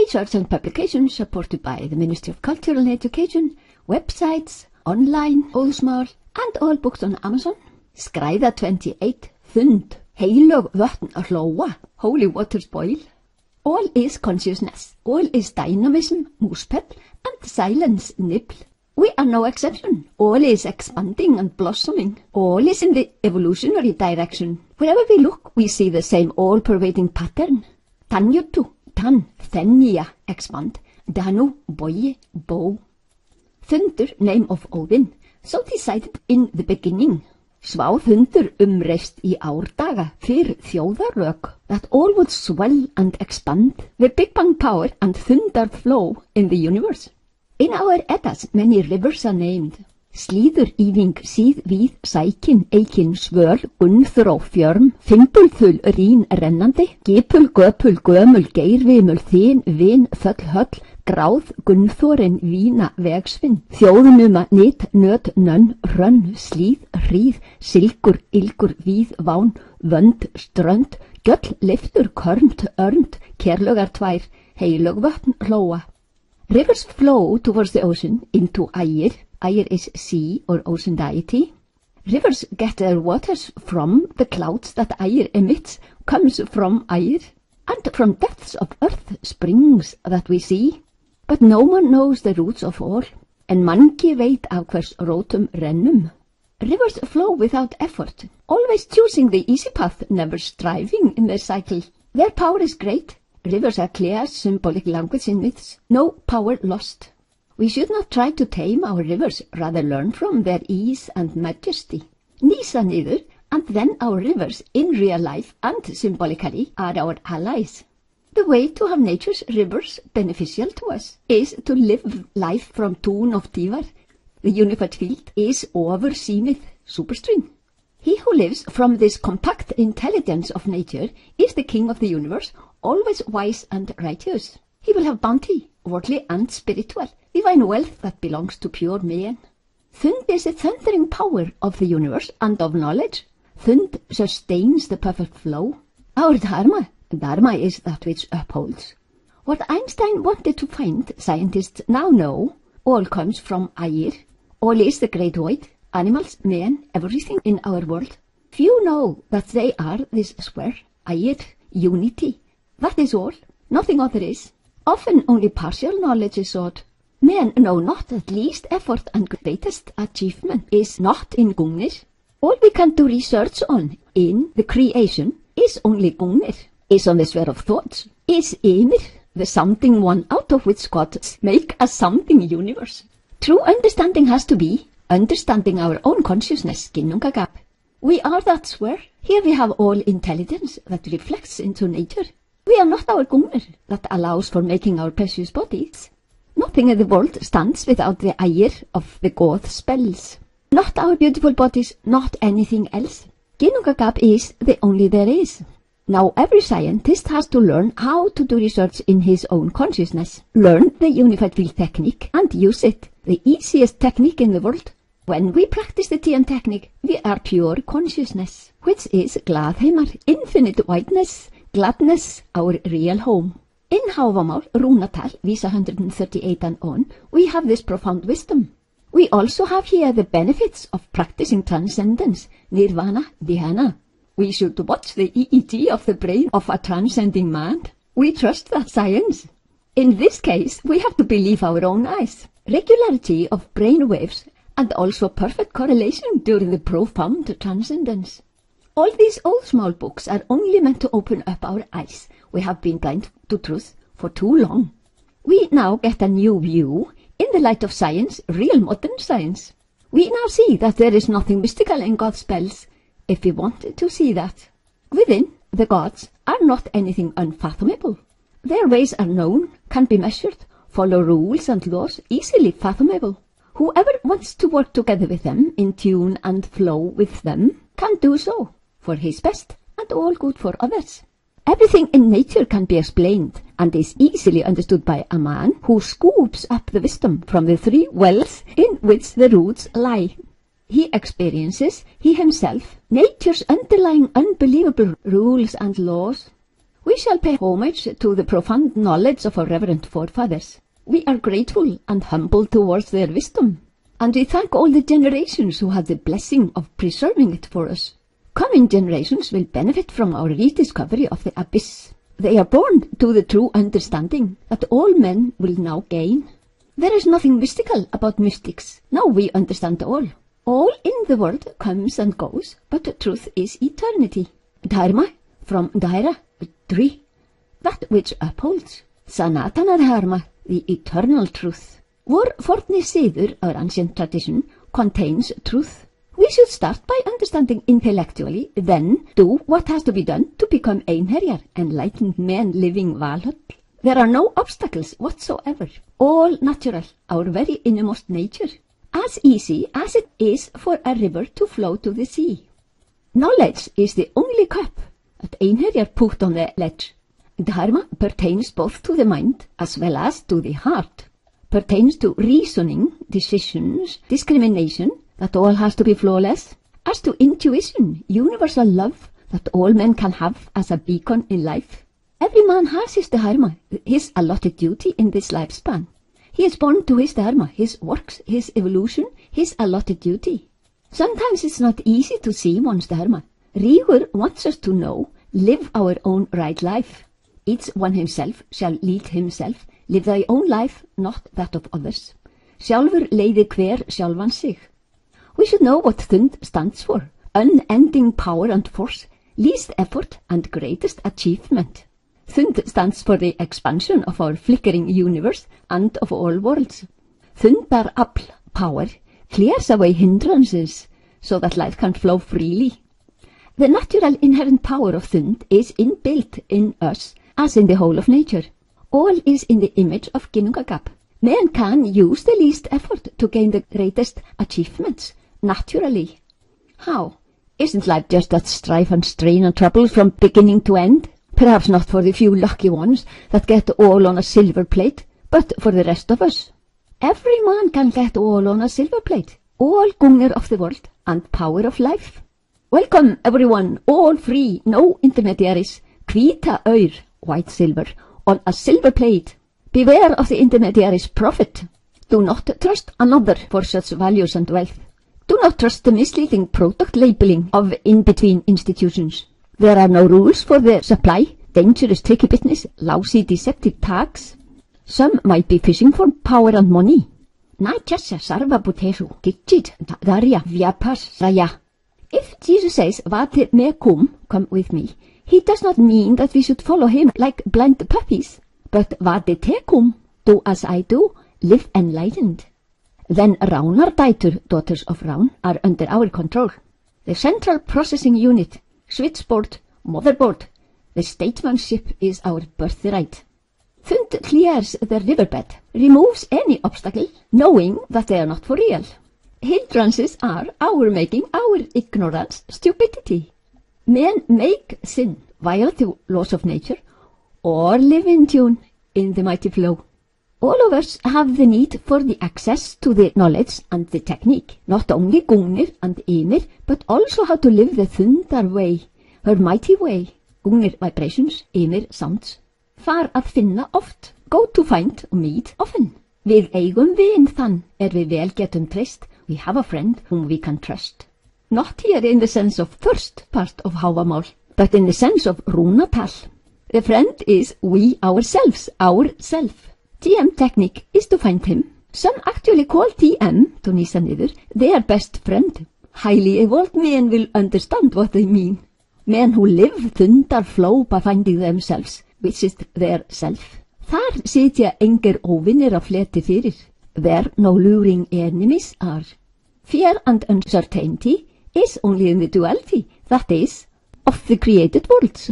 Research and publications supported by the Ministry of Culture and Education, websites, online, Óðsmál, and all books on Amazon. Skræða 28, Þund, heilög vötn hlóa, holy waters boil. All is consciousness, all is dynamism, upheld, and silence, nibble. We are no exception. All is expanding and blossoming. All is in the evolutionary direction. Wherever we look, we see the same all-pervading pattern. Tanjutu, tan, þenja, expand. Danu, bogi, bow. Þundur, name of Odin, so decided in the beginning. Svá Þundur umreist í árdaga fyrir þjóðarök, that all would swell and expand, the Big Bang power and thunder flow in the universe. In our Eddas, many rivers are named. Slíður, íving, síð, víð, sækin, eikin, svöl, gunnþró, fjörm, fimbulþul, rín, rennandi, gipul, göpul, gömul, geirvimul, þin, vin, þöll, höll, gráð, gunnþórin, vína, vegsvinn, þjóðnuma, nýtt, nöt, nönn, hrönn, slíð, hríð, silkur, ilgur, víð, ván, vönd, strönd, gjöll, liftur, körmt, örmt, kerlögar tvær, heilög vötn, hlóa. Rivers flow towards the ocean into Ægir. Ægir is sea or ocean deity. Rivers get their waters from the clouds that Ægir emits, comes from Ægir, and from depths of earth springs that we see. But no one knows the roots of all, and mangi veit af hvers rótum rennum. Rivers flow without effort, always choosing the easy path, never striving in their cycle. Their power is great. Rivers are clear, symbolic language in myths. No power lost. We should not try to tame our rivers, rather learn from their ease and majesty. Nísa niður, and then our rivers, in real life and symbolically, are our allies. The way to have nature's rivers beneficial to us is to live life from tune of Tívar. The unified field is overseemið, superstring. He who lives from this compact intelligence of nature is the king of the universe, always wise and righteous. He will have bounty, worldly and spiritual, divine wealth that belongs to pure men. Þund is the thundering power of the universe and of knowledge. Þund sustains the perfect flow. Our dharma is that which upholds. What Einstein wanted to find, scientists now know, all comes from Ægir. All is the great void, animals, men, everything in our world. Few know that they are this square, Ægir, unity. That is all, nothing other is. Often only partial knowledge is sought. Men know not that least effort and greatest achievement is not in Gungnir. All we can do research on in the creation is only Gungnir, is on the sphere of thoughts, is Ymir, the something one out of which gods make a something universe. True understanding has to be understanding our own consciousness, Ginnungagap. We are that sphere. Here we have all intelligence that reflects into nature. We are not our Gungnir that allows for making our precious bodies. Nothing in the world stands without the Ægir of the god spells. Not our beautiful bodies, not anything else. Ginnungagap is the only there is. Now every scientist has to learn how to do research in his own consciousness. Learn the unified field technique and use it, the easiest technique in the world. When we practice the TN technique, we are pure consciousness, which is glaðheimar, infinite whiteness, gladness, our real home. In Hávamál, Rúnatal, Visa 138 and on, we have this profound wisdom. We also have here the benefits of practicing transcendence, nirvana, dhyana. We should watch the EEG of the brain of a transcending man. We trust that science. In this case, we have to believe our own eyes. Regularity of brain waves and also perfect correlation during the profound transcendence. All these Óðsmál books are only meant to open up our eyes. We have been blind to truth for too long. We now get a new view in the light of science, real modern science. We now see that there is nothing mystical in God's spells, if we want to see that. Within, the gods are not anything unfathomable. Their ways are known, can be measured, follow rules and laws easily fathomable. Whoever wants to work together with them, in tune and flow with them, can do so, for his best and all good for others. Everything in nature can be explained and is easily understood by a man who scoops up the wisdom from the three wells in which the roots lie. He experiences, he himself, nature's underlying unbelievable rules and laws. We shall pay homage to the profound knowledge of our reverend forefathers. We are grateful and humble towards their wisdom, and we thank all the generations who had the blessing of preserving it for us. Coming generations will benefit from our rediscovery of the abyss. They are born to the true understanding that all men will now gain. There is nothing mystical about mystics. Now we understand all. All in the world comes and goes, but truth is eternity. Dharma, from Dhaira, tree, that which upholds. Sanatana Dharma, the eternal truth. Vor forni siður, our ancient tradition, contains truth. We should start by understanding intellectually, then do what has to be done to become einherjar, enlightened men living Valhall. There are no obstacles whatsoever. All natural, our very innermost nature. As easy as it is for a river to flow to the sea. Knowledge is the only cup that einherjar put on the ledge. Dharma pertains both to the mind as well as to the heart. Pertains to reasoning, decisions, discrimination, that all has to be flawless. As to intuition, universal love that all men can have as a beacon in life. Every man has his dharma, his allotted duty in this lifespan. He is born to his dharma, his works, his evolution, his allotted duty. Sometimes it's not easy to see one's dharma. Rígur wants us to know, live our own right life. Each one himself shall lead himself, live thy own life, not that of others. Sjálfur leiði hver sjálfan sig. We should know what Þund stands for, unending power and force, least effort and greatest achievement. Þund stands for the expansion of our flickering universe and of all worlds. Þundar afl, power, clears away hindrances so that life can flow freely. The natural inherent power of Þund is inbuilt in us as in the whole of nature. All is in the image of Ginnungagap. Man can use the least effort to gain the greatest achievements, naturally. How? Isn't life just that strife and strain and trouble from beginning to end? Perhaps not for the few lucky ones that get all on a silver plate, but for the rest of us. Every man can get all on a silver plate, all gungar of the world and power of life. Welcome everyone, all free, no intermediaries, hvíta aur, white silver, on a silver plate. Beware of the intermediaries' profit. Do not trust another for such values and wealth. Do not trust the misleading product labeling of in-between institutions. There are no rules for the supply, dangerous tricky business, lousy deceptive tax. Some might be fishing for power and money. Najasa sarva butesu, kitchit, daria vyapas raya. If Jesus says, Vate me come with me, he does not mean that we should follow him like blind puppies. But Vate te come, do as I do, live enlightened. Then Ránardætur, daughters of Rán, are under our control. The central processing unit, switchboard, motherboard, the statesmanship is our birthright. Þund clears the riverbed, removes any obstacle, knowing that they are not for real. Hindrances are our making, our ignorance, stupidity. Men make sin, violate the laws of nature, or live in tune in the mighty flow. All of us have the need for the access to the knowledge and the technique, not only Gungnir and Ymir, but also how to live the Þundar way, her mighty way. Gungnir vibrations, Ymir sounds. Far að finna oft, go to find og meet often. Við eigum vin þann, við vel getum treyst, we have a friend whom we can trust. Not here in the sense of first part of Hávamál, but in the sense of rúnatal. The friend is we ourselves, our self. TM technique is to find him. Some actually call TM, to nýsa niður, their best friend. Highly evolved men will understand what they mean. Men who live Þundar flow by finding themselves, which is their self. Þar sitja engir óvinnir á fleti fyrir. There no luring enemies are. Fear and uncertainty is only in the duality, that is, of the created worlds.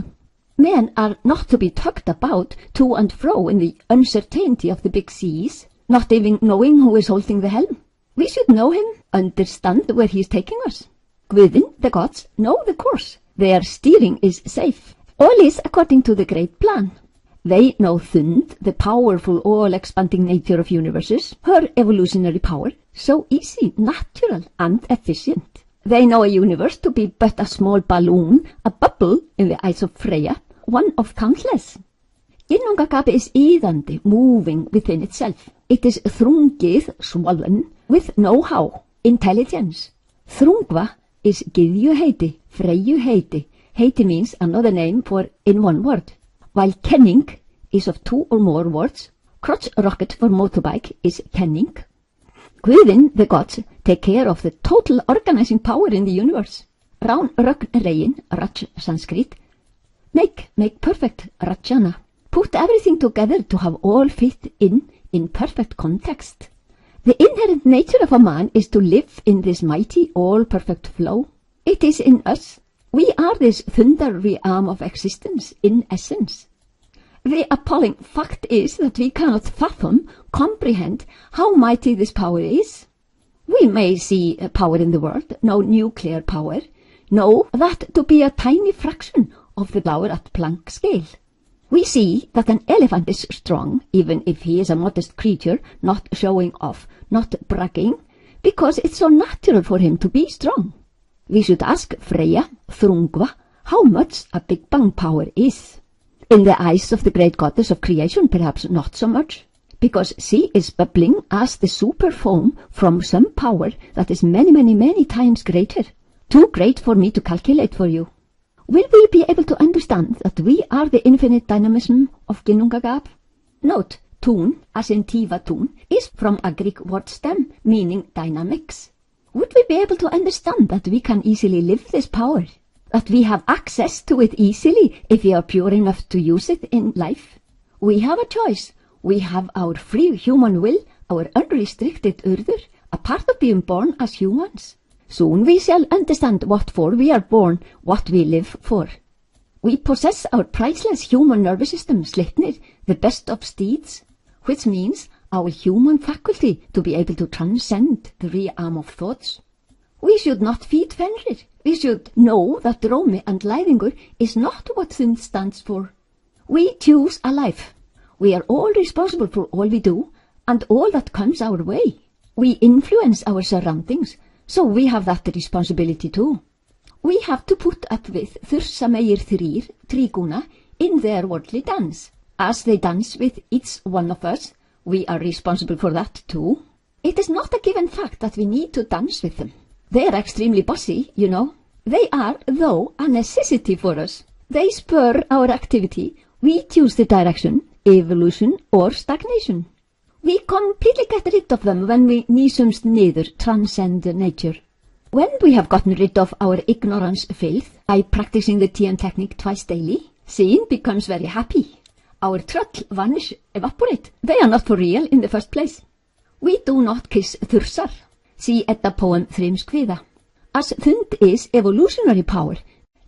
Men are not to be tugged about to and fro in the uncertainty of the big seas, not even knowing who is holding the helm. We should know him, understand where he is taking us. Within the gods know the course. Their steering is safe. All is according to the great plan. They know Þund, the powerful, all-expanding nature of universes, her evolutionary power, so easy, natural, and efficient. They know a universe to be but a small balloon, a bubble in the eyes of Freya, one of countless. Ginnungagap is iðandi, moving within itself. It is þrungið, swollen, with know-how, intelligence. Þrungva is gyðjuheiti, freyjuheiti. Heiti means another name for in one word, while kenning is of 2 or more words. Crotch rocket for motorbike is kenning. Guðin, the gods, take care of the total organizing power in the universe. Rán rögn reyin, Raj Sanskrit. Make perfect, Rajana. Put everything together to have all fit in perfect context. The inherent nature of a man is to live in this mighty, all-perfect flow. It is in us. We are this thunder realm of existence in essence. The appalling fact is that we cannot fathom, comprehend how mighty this power is. We may see power in the world, no nuclear power, know that to be a tiny fraction of the power at Planck scale. We see that an elephant is strong, even if he is a modest creature, not showing off, not bragging, because it's so natural for him to be strong. We should ask Freyja, Þrungva, how much a Big Bang power is. In the eyes of the great goddess of creation, perhaps not so much, because she is bubbling as the super foam from some power that is many times greater, too great for me to calculate for you. Will we be able to understand that we are the infinite dynamism of Ginnungagap? Note, tún, as in tiva tún, is from a Greek word stem, meaning dynamics. Would we be able to understand that we can easily live this power? That we have access to it easily if we are pure enough to use it in life? We have a choice. We have our free human will, our unrestricted urður, a part of being born as humans. Soon we shall understand what for we are born, what we live for. We possess our priceless human nervous system, Slipnir, the best of steeds, which means our human faculty to be able to transcend the realm of thoughts. We should not feed Fenrir. We should know that Rómi and Læðingur is not what Þund stands for. We choose a life. We are all responsible for all we do and all that comes our way. We influence our surroundings, so we have that responsibility too. We have to put up with Þursameyir þrír, triguna, in their worldly dance. As they dance with each one of us, we are responsible for that too. It is not a given fact that we need to dance with them. They are extremely bossy, you know. They are, though, a necessity for us. They spur our activity. We choose the direction, evolution or stagnation. We completely get rid of them when we nísumst niður, transcend nature. When we have gotten rid of our ignorance filth by practicing the TM technique twice daily, seeing becomes very happy. Our tröll vanish, evaporate. They are not for real in the first place. We do not kiss Þursar. See Edda poem Þrymskviða. As Þund is evolutionary power,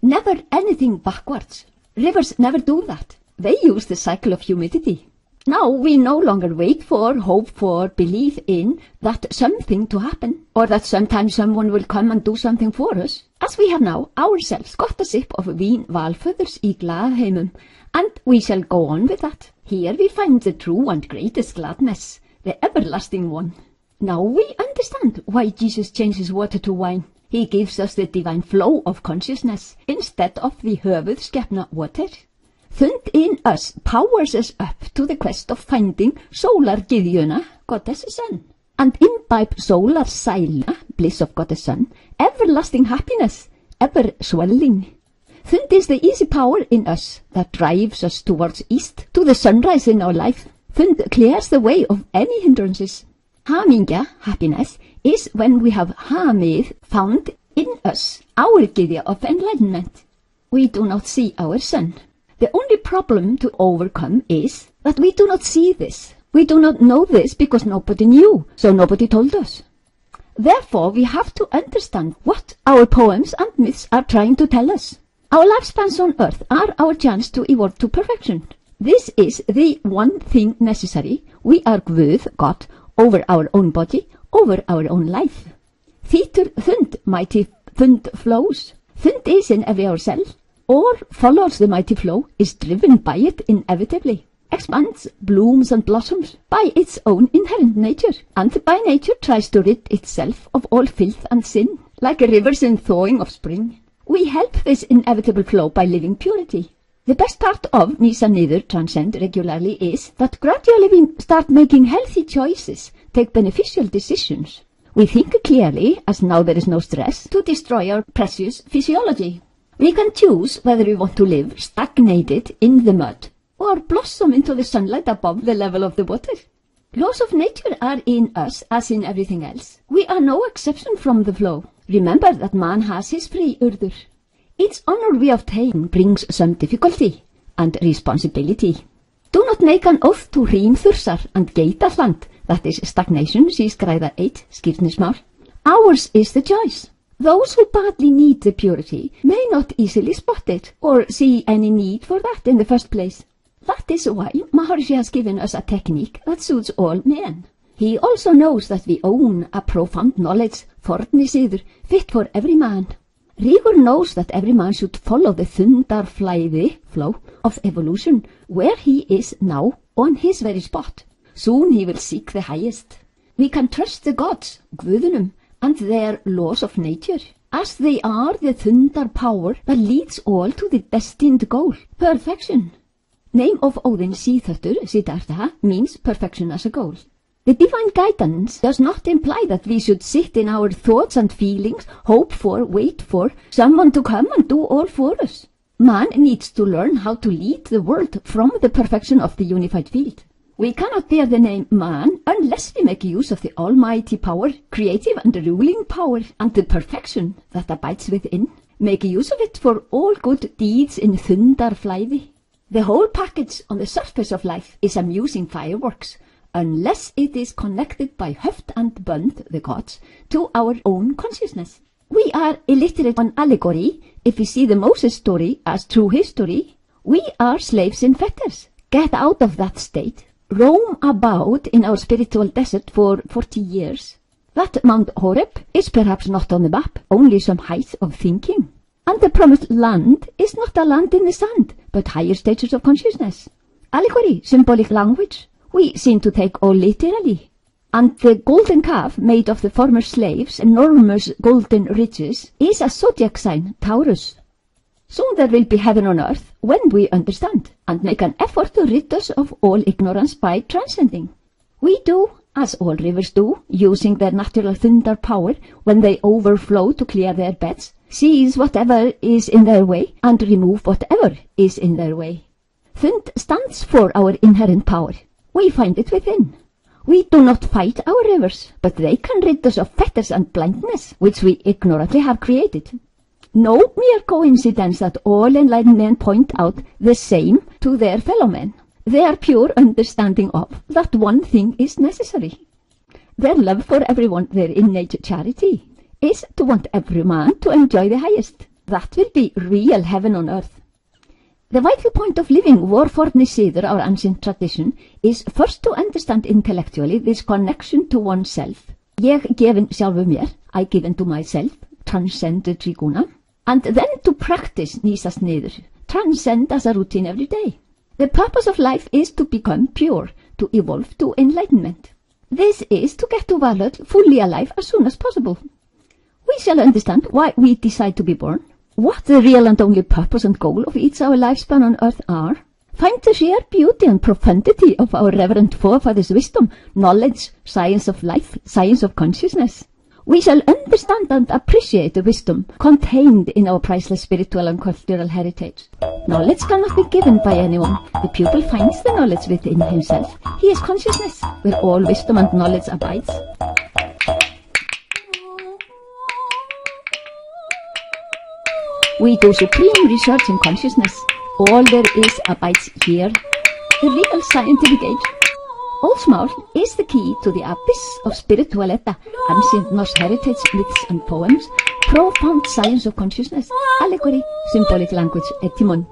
never anything backwards. Rivers never do that. They use the cycle of humidity. Now we no longer wait for, hope for, believe in that something to happen, or that sometime someone will come and do something for us. As we have now ourselves got a sip of vín valföðurs í glaðheimum, and we shall go on with that. Here we find the true and greatest gladness, the everlasting one. Now we understand why Jesus changes water to wine. He gives us the divine flow of consciousness instead of the höfuðskepna water. Þund in us powers us up to the quest of finding solar gyðjuna, goddess sun, and imbibe solar sæla, bliss of goddess sun, everlasting happiness, ever swelling. Þund is the easy power in us that drives us towards east, to the sunrise in our life. Þund clears the way of any hindrances. Hamingja, happiness, is when we have hamið found in us, our gyðja of enlightenment. We do not see our sun. The only problem to overcome is that we do not see this. We do not know this because nobody knew, so nobody told us. Therefore, we have to understand what our poems and myths are trying to tell us. Our lifespans on earth are our chance to evolve to perfection. This is the one thing necessary. We are Guð, God, over our own body, over our own life. Þýtur Þund, mighty Þund flows. Þund is in every our cell, or follows the mighty flow, is driven by it inevitably, expands, blooms and blossoms by its own inherent nature, and by nature tries to rid itself of all filth and sin, like rivers in thawing of spring. We help this inevitable flow by living purity. The best part of Nýsa niður transcend regularly is that gradually we start making healthy choices, take beneficial decisions. We think clearly, as now there is no stress, to destroy our precious physiology. We can choose whether we want to live stagnated in the mud or blossom into the sunlight above the level of the water. Laws of nature are in us as in everything else. We are no exception from the flow. Remember that man has his free urður. Each honor we obtain brings some difficulty and responsibility. Do not make an oath to Hrímþursar and Geitaland, that is stagnation, sískræða 8, skírnismál. Ours is the choice. Those who badly need the purity may not easily spot it or see any need for that in the first place. That is why Maharishi has given us a technique that suits all men. He also knows that we own a profound knowledge, fornisiður, fit for every man. Rígur knows that every man should follow the Þundarflæði flow of evolution, where he is now on his very spot. Soon he will seek the highest. We can trust the gods, guðunum, and their laws of nature, as they are the Þundar power that leads all to the destined goal, perfection. Name of Odin Síþöttur, Siddhartha, means perfection as a goal. The divine guidance does not imply that we should sit in our thoughts and feelings, hope for, wait for someone to come and do all for us. Man needs to learn how to lead the world from the perfection of the unified field. We cannot bear the name man unless we make use of the almighty power, creative and ruling power, and the perfection that abides within. Make use of it for all good deeds in Þundarflæði. The whole package on the surface of life is amusing fireworks, unless it is connected by höft and bund, the gods, to our own consciousness. We are illiterate on allegory if we see the Moses story as true history. We are slaves in fetters. Get out of that state. Roam about in our spiritual desert for 40 years. That Mount Horeb is perhaps not on the map, only some height of thinking. And the promised land is not a land in the sand, but higher stages of consciousness. Allegory, symbolic language, we seem to take all literally. And the golden calf made of the former slaves' enormous golden riches is a zodiac sign, Taurus. Soon there will be heaven on earth when we understand and make an effort to rid us of all ignorance by transcending. We do, as all rivers do, using their natural Þundar power when they overflow to clear their beds, seize whatever is in their way and remove whatever is in their way. Þund stands for our inherent power. We find it within. We do not fight our rivers, but they can rid us of fetters and blindness, which we ignorantly have created. No mere coincidence that all enlightened men point out the same to their fellow men. Their pure understanding of that one thing is necessary. Their love for everyone, their innate charity, is to want every man to enjoy the highest. That will be real heaven on earth. The vital point of living vorfornisiður, our ancient tradition, is first to understand intellectually this connection to oneself. Ég gefin sjálfu mér, I given to myself, transcend the triguna, and then to practice Nýsas niður, transcend as a routine every day. The purpose of life is to become pure, to evolve to enlightenment. This is to get to Valhöll fully alive as soon as possible. We shall understand why we decide to be born, what the real and only purpose and goal of each our lifespan on earth are, find the sheer beauty and profundity of our reverend forefathers' wisdom, knowledge, science of life, science of consciousness. We shall understand and appreciate the wisdom contained in our priceless spiritual and cultural heritage. Knowledge cannot be given by anyone. The pupil finds the knowledge within himself. He is consciousness, where all wisdom and knowledge abides. We do supreme research in consciousness. All there is abides here. The real scientific age. Óðsmál is the key to the abyss of spiritual Edda, ancient Norse heritage, myths and poems, profound science of consciousness, allegory, symbolic language, etymon.